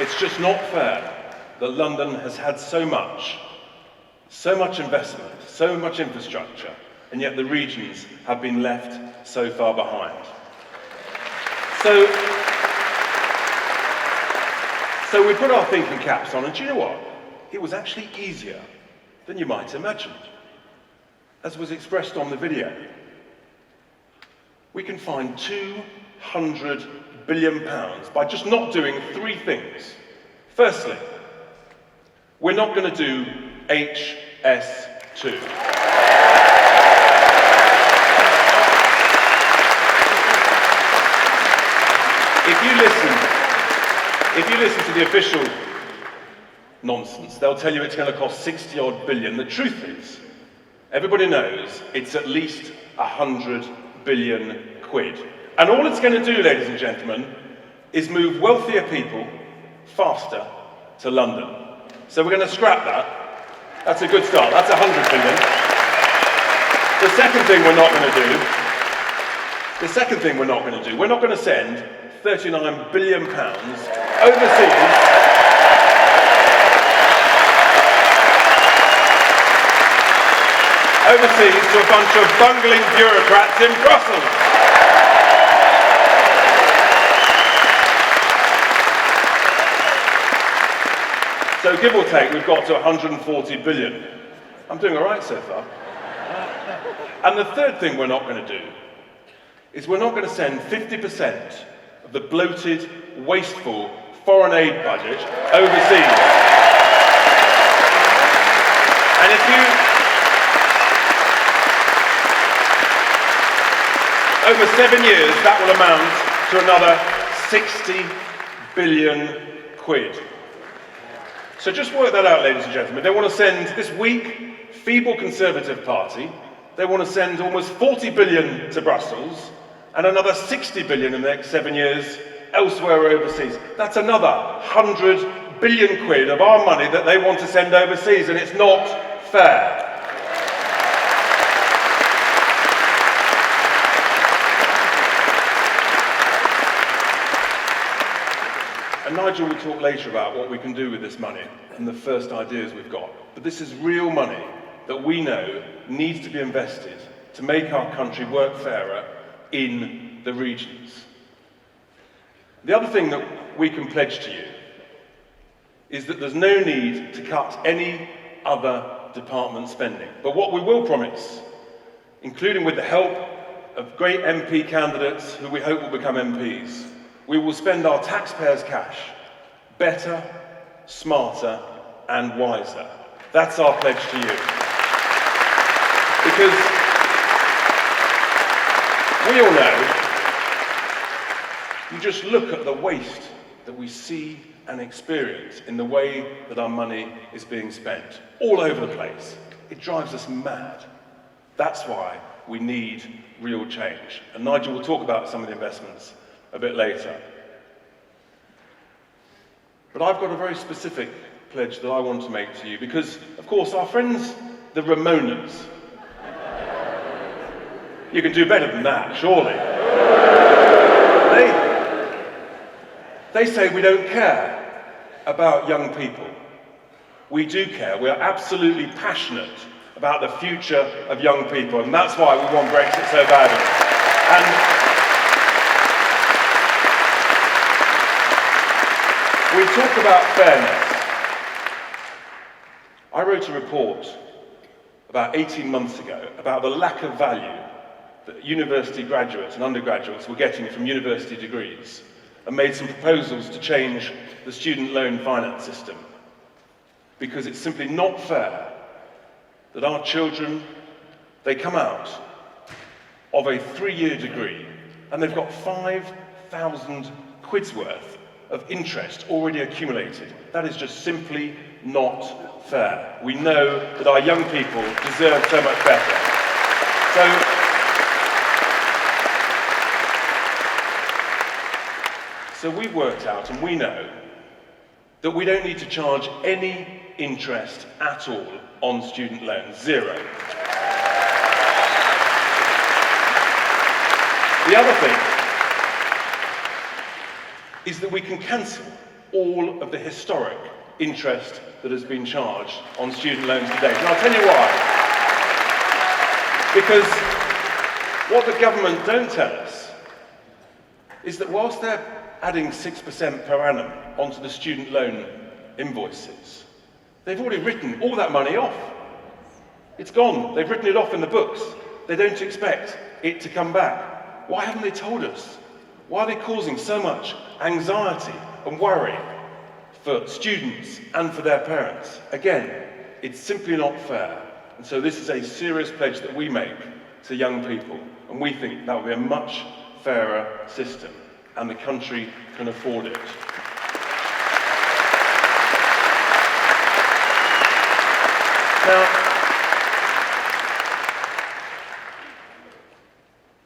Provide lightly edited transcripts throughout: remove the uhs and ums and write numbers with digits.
It's just not fair that London has had so much investment, so much infrastructure, and yet the regions have been left so far behind. So we put our thinking caps on, and do you know what? It was actually easier than you might imagine, as was expressed on the video. We can find £200 billion by just not doing three things. Firstly, we're not going to do HS2. If you listen to the official nonsense, they'll tell you it's going to cost 60-odd billion. The truth is, everybody knows it's at least 100 billion quid. And all it's going to do, ladies and gentlemen, is move wealthier people faster to London. So we're going to scrap that. That's a good start. That's 100 billion. The second thing we're not going to do, we're not going to send £39 billion overseas to a bunch of bungling bureaucrats in Brussels. So give or take, we've got to 140 billion. I'm doing all right so far. And the third thing we're not going to do is we're not going to send 50% of the bloated, wasteful foreign aid budget overseas. And over 7 years, that will amount to another 60 billion quid. So just work that out, ladies and gentlemen. They want to send this weak, feeble Conservative Party, they want to send almost 40 billion to Brussels and another 60 billion in the next 7 years elsewhere overseas. That's another 100 billion quid of our money that they want to send overseas, and it's not fair. And Nigel will talk later about what we can do with this money and the first ideas we've got. But this is real money that we know needs to be invested to make our country work fairer in the regions. The other thing that we can pledge to you is that there's no need to cut any other department spending. But what we will promise, including with the help of great MP candidates who we hope will become MPs, we will spend our taxpayers' cash better, smarter, and wiser. That's our pledge to you. Because we all know, you just look at the waste that we see and experience in the way that our money is being spent all over the place. It drives us mad. That's why we need real change. And Nigel will talk about some of the investments a bit later. But I've got a very specific pledge that I want to make to you because, of course, our friends, the Ramonas, you can do better than that, surely. They say we don't care about young people. We do care. We are absolutely passionate about the future of young people, and that's why we want Brexit so badly. And we talk about fairness. I wrote a report about 18 months ago about the lack of value that university graduates and undergraduates were getting from university degrees, and made some proposals to change the student loan finance system. Because it's simply not fair that our children, they come out of a 3-year degree and they've got 5,000 quid's worth of interest already accumulated. That is just simply not fair. We know that our young people deserve so much better. So we've worked out, and we know, that we don't need to charge any interest at all on student loans, zero. The other thing is that we can cancel all of the historic interest that has been charged on student loans to date. And I'll tell you why. Because what the government don't tell us is that whilst they're adding 6% per annum onto the student loan invoices, they've already written all that money off. It's gone. They've written it off in the books. They don't expect it to come back. Why haven't they told us? Why are they causing so much anxiety and worry for students and for their parents? Again, it's simply not fair. And so this is a serious pledge that we make to young people. And we think that will be a much fairer system, and the country can afford it. Now,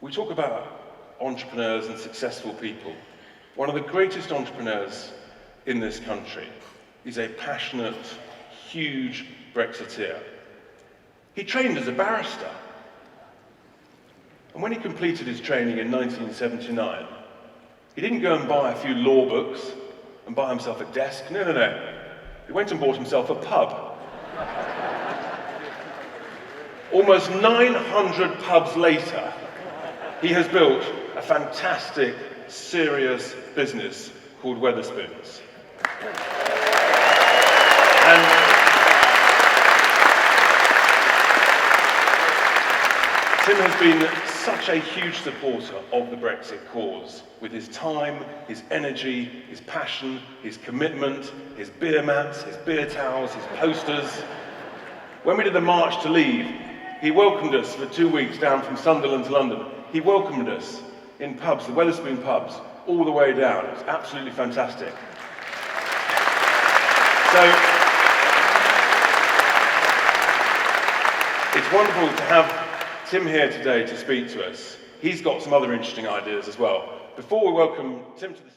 we talk about entrepreneurs and successful people. One of the greatest entrepreneurs in this country is a passionate, huge Brexiteer. He trained as a barrister. And when he completed his training in 1979, he didn't go and buy a few law books and buy himself a desk. No, no, no. He went and bought himself a pub. Almost 900 pubs later, he has built a fantastic, serious business called Wetherspoons. And Tim has been such a huge supporter of the Brexit cause, with his time, his energy, his passion, his commitment, his beer mats, his beer towels, his posters. When we did the March to Leave, he welcomed us for 2 weeks down from Sunderland to London. He welcomed us in pubs, the Wetherspoon pubs, all the way down. It was absolutely fantastic. So, it's wonderful to have Tim here today to speak to us. He's got some other interesting ideas as well. Before we welcome Tim to the